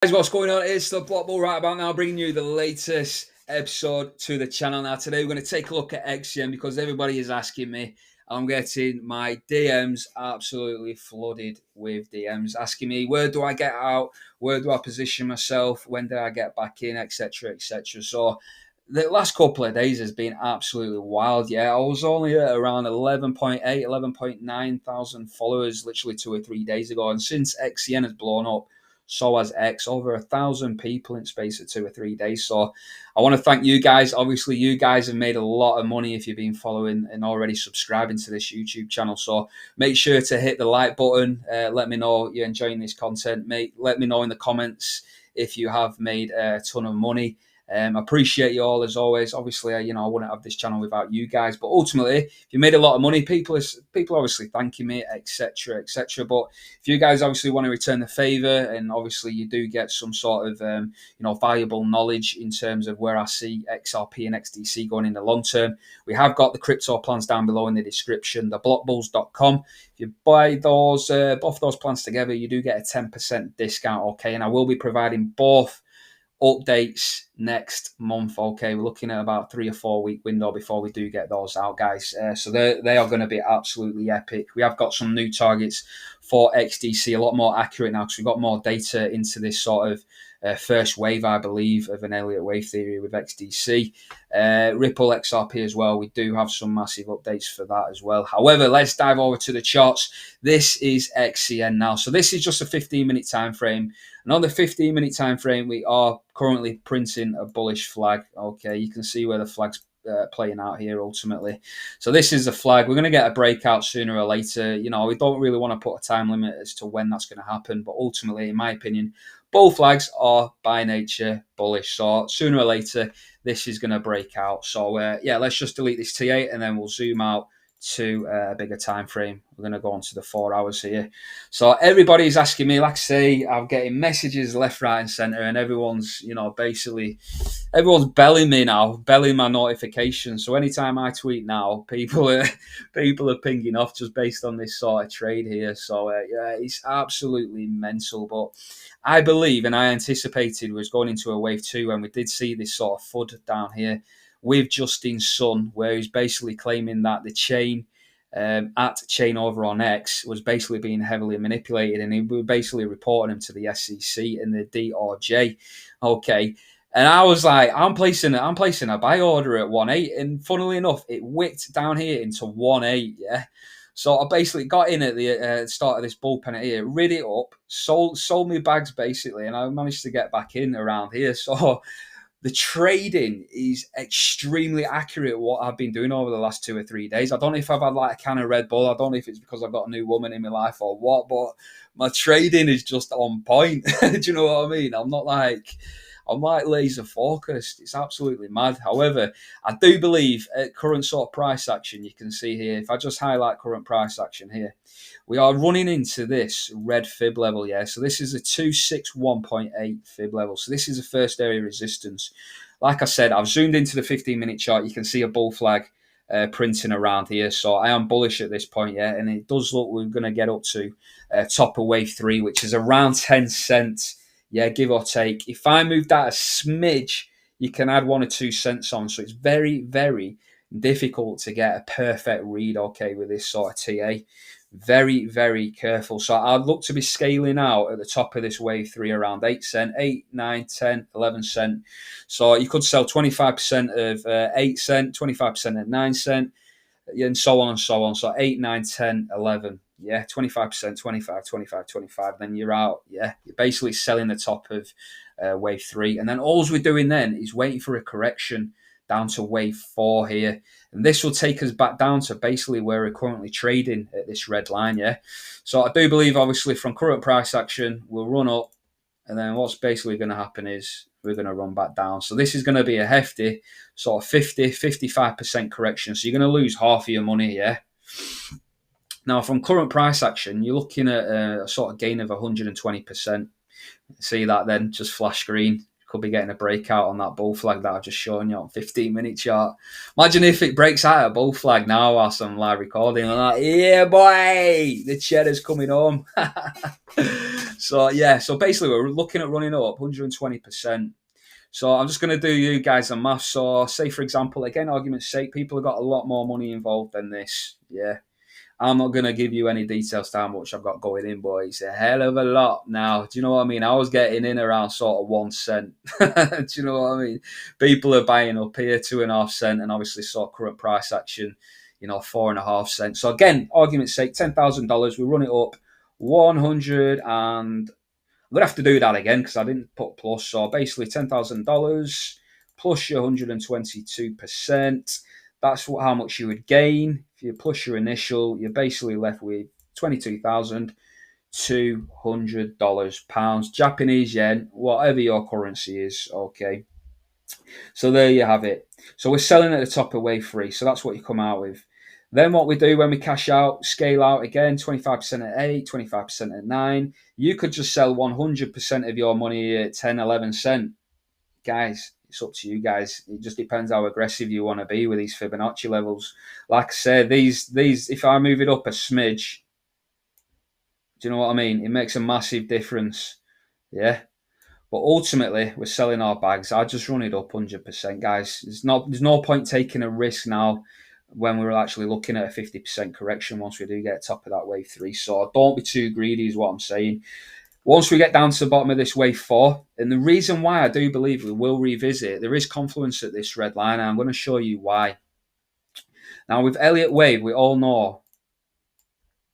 Guys, what's going on? It's the Block Bull right about now, bringing you the latest episode to the channel. Now, today we're going to take a look at XCN because everybody is asking me. I'm getting my DMs absolutely flooded with DMs asking me, where do I get out? Where do I position myself? When do I get back in? Etc. etc. So, the last couple of days has been absolutely wild. Yeah, I was only at around 11.8, 11.9 thousand followers literally 2 or 3 days ago. And since XCN has blown up, so has X, over 1,000 people in space of 2 or 3 days. So I want to thank you guys. Obviously, you guys have made a lot of money if you've been following and already subscribing to this YouTube channel. So make sure to hit the like button. Let me know you're enjoying this content. Let me know in the comments if you have made a ton of money. Appreciate you all as always. Obviously, I wouldn't have this channel without you guys. But ultimately, if you made a lot of money, people obviously thanking me, etc., etc. But if you guys obviously want to return the favor, and obviously you do get some sort of valuable knowledge in terms of where I see XRP and XDC going in the long term, we have got the crypto plans down below in the description. Theblockbulls.com. If you buy those both those plans together, you do get a 10% discount. Okay, and I will be providing both updates next month. Okay, we're looking at about 3 or 4 week window before we do get those out, guys. So they are going to be absolutely epic. We have got some new targets for XDC, a lot more accurate now because we've got more data into this sort of first wave, I believe, of an Elliott wave theory with XDC. Ripple XRP as well. We do have some massive updates for that as well. However, let's dive over to the charts. This is XCN now. So this is just a 15-minute time frame. And on the 15-minute time frame, we are currently printing a bullish flag. Okay, you can see where the flag's playing out here ultimately. So this is a flag. We're going to get a breakout sooner or later. We don't really want to put a time limit as to when that's going to happen. But ultimately, in my opinion, both flags are by nature bullish. So sooner or later, this is going to break out. So let's just delete this T8 and then we'll zoom out to a bigger time frame. We're going to go on to the 4 hours here. So everybody's asking me, like I say, I'm getting messages left, right, and center, and everyone's, basically, everyone's belling me now, belling my notifications. So anytime I tweet now, people are pinging off just based on this sort of trade here. So it's absolutely mental. But I believe, and I anticipated, was going into a wave 2, and we did see this sort of FUD down here with Justin Sun, where he's basically claiming that the chain at chain over on X was basically being heavily manipulated, and he was basically reporting him to the SEC and the DOJ. Okay. And I was like, I'm placing a buy order at 1.8, and funnily enough, it wicked down here into 1.8. Yeah, so I basically got in at the start of this bullpen here, rid it up, sold me bags basically, and I managed to get back in around here. So the trading is extremely accurate. What I've been doing over the last 2 or 3 days. I don't know if I've had like a can of Red Bull. I don't know if it's because I've got a new woman in my life or what, but my trading is just on point. Do you know what I mean? I'm like laser focused. It's absolutely mad. However, I do believe at current sort of price action, you can see here, if I just highlight current price action here, we are running into this red fib level. Yeah, so this is a 261.8 fib level. So this is a first area resistance. Like I said, I've zoomed into the 15-minute chart. You can see a bull flag printing around here. So I am bullish at this point, yeah, and it does look we're going to get up to top of wave 3, which is around 10 cents. Yeah, give or take. If I move that a smidge, you can add 1 or 2 cents on. So it's very, very difficult to get a perfect read, okay, with this sort of TA. Very, very careful. So I'd look to be scaling out at the top of this wave 3 around 8 cent, 8, 9, 10, 11 cent. So you could sell 25% of 8 cent, 25% at 9 cent, and so on and so on. So 8, 9, 10, 11. Yeah, 25%, 25, 25, 25. Then you're out. Yeah, you're basically selling the top of wave 3. And then all we're doing then is waiting for a correction down to wave 4 here. And this will take us back down to basically where we're currently trading at this red line, yeah? So I do believe, obviously, from current price action, we'll run up. And then what's basically going to happen is we're going to run back down. So this is going to be a hefty sort of 50, 55% correction. So you're going to lose half of your money, yeah? Now, from current price action, you're looking at a sort of gain of 120%. See that then, just flash green. Could be getting a breakout on that bull flag that I've just shown you on 15-minute chart. Imagine if it breaks out a bull flag now whilst I'm live recording. I'm like, yeah, boy, the cheddar's coming home. So yeah, so basically we're looking at running up 120%. So I'm just going to do you guys a math. So say for example, again, argument's sake, people have got a lot more money involved than this. Yeah. I'm not going to give you any details to how much I've got going in, but it's a hell of a lot now. Do you know what I mean? I was getting in around sort of 1 cent. Do you know what I mean? People are buying up here 2.5 cents, and obviously sort of current price action, 4.5 cents. So again, argument's sake, $10,000. We run it up 100 and I'm going to have to do that again because I didn't put plus. So basically $10,000 plus your 122%. That's how much you would gain. If you plus your initial, you're basically left with $22,200, pounds, Japanese yen, whatever your currency is. Okay. So there you have it. So we're selling at the top of wave three. So that's what you come out with. Then what we do when we cash out, scale out again, 25% at 8, 25% at 9. You could just sell 100% of your money at 10, 11 cent. Guys, it's up to you guys. It just depends how aggressive you want to be with these Fibonacci levels. Like I said, these if I move it up a smidge, do you know what I mean? It makes a massive difference. Yeah. But ultimately, we're selling our bags. I just run it up 100%, guys. There's no point taking a risk now when we're actually looking at a 50% correction once we do get top of that wave three. So don't be too greedy is what I'm saying. Once we get down to the bottom of this wave four, and the reason why I do believe we will revisit, there is confluence at this red line, and I'm going to show you why. Now, with Elliott wave, we all know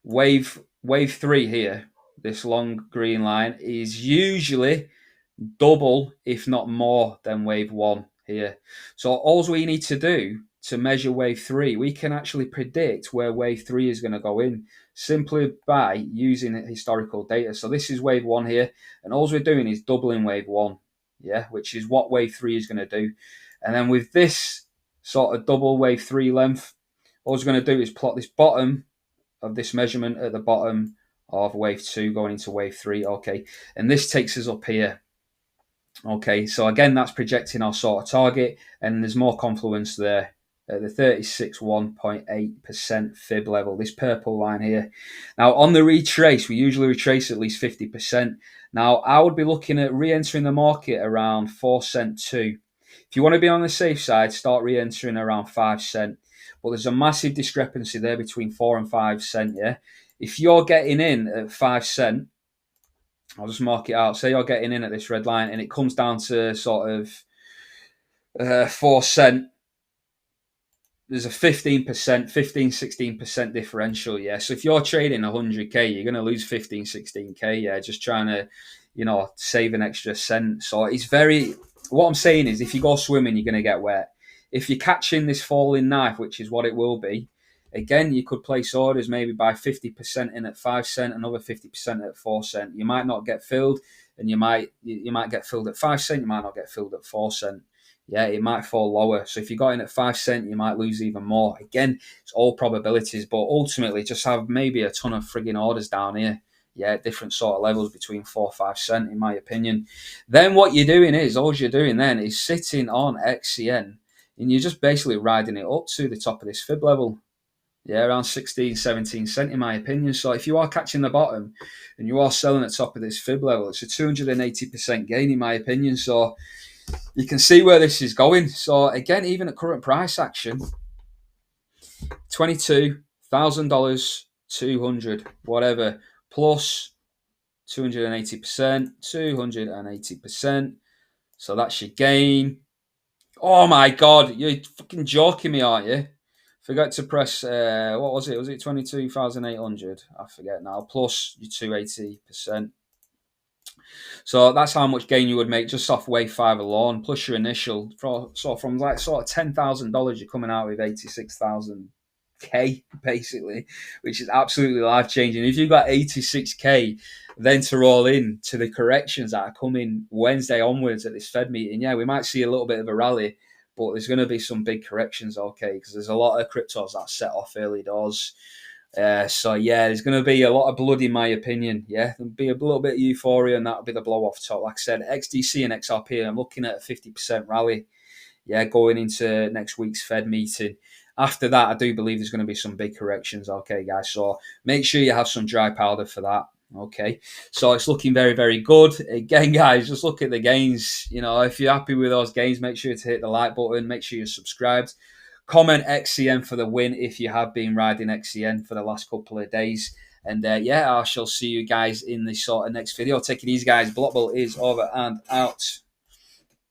wave three here, this long green line, is usually double, if not more, than wave one here. So all we need to do to measure wave three, we can actually predict where wave three is going to go in simply by using historical data. So this is wave one here, and all we're doing is doubling wave one, yeah, which is what wave three is going to do. And then with this sort of double wave three length, all we're going to do is plot this bottom of this measurement at the bottom of wave two going into wave three. Okay, and this takes us up here. Okay, so again, that's projecting our sort of target, and there's more confluence there at the 36.1.8% fib level, this purple line here. Now, on the retrace, we usually retrace at least 50%. Now, I would be looking at re-entering the market around 4 cent too. If you want to be on the safe side, start re-entering around 5 cent. But there's a massive discrepancy there between 4 and 5 cent, yeah? If you're getting in at 5 cent, I'll just mark it out. Say you're getting in at this red line and it comes down to sort of 4 cent. There's a 15%, 16% differential, yeah. So if you're trading 100k, you're going to lose 15, 16k, yeah, just trying to, save an extra cent. So it's what I'm saying is if you go swimming, you're going to get wet. If you're catching this falling knife, which is what it will be, again, you could place orders maybe by 50% in at 5 cent, another 50% at 4 cent. You might not get filled, and you might get filled at 5 cent, you might not get filled at 4 cent. Yeah, it might fall lower. So if you got in at 5 cent, you might lose even more. Again, it's all probabilities, but ultimately just have maybe a ton of frigging orders down here. Yeah, different sort of levels between 4 or 5 cent, in my opinion. Then what you're doing is, all you're doing then is sitting on XCN, and you're just basically riding it up to the top of this fib level. Yeah, around 16, 17 cent in my opinion. So if you are catching the bottom and you are selling at top of this fib level, it's a 280% gain in my opinion. So you can see where this is going. So again, even at current price action, $22,000, 200, whatever, plus 280%, 280%. So that's your gain. Oh my God, you're fucking joking me, aren't you? Forgot to press, what was it? Was it 22,800? I forget now. Plus your 280%. So that's how much gain you would make just off wave 5 alone, plus your initial. So from like sort of $10,000, you're coming out with 86,000K, basically, which is absolutely life-changing. If you've got 86K, then to roll in to the corrections that are coming Wednesday onwards at this Fed meeting, yeah, we might see a little bit of a rally, but there's going to be some big corrections, okay, because there's a lot of cryptos that set off early doors. So yeah, there's going to be a lot of blood in my opinion. Yeah, there'll be a little bit of euphoria, and that'll be the blow off top. Like I said, XDC and XRP, I'm looking at a 50% rally. Yeah, going into next week's Fed meeting. After that, I do believe there's going to be some big corrections. Okay, guys, so make sure you have some dry powder for that. Okay, so it's looking very, very good. Again, guys, just look at the gains. You know, if you're happy with those gains, make sure to hit the like button. Make sure you're subscribed. Comment XCN for the win if you have been riding XCN for the last couple of days. And yeah, I shall see you guys in the sort of next video. Take it easy, guys. Blockball is over and out.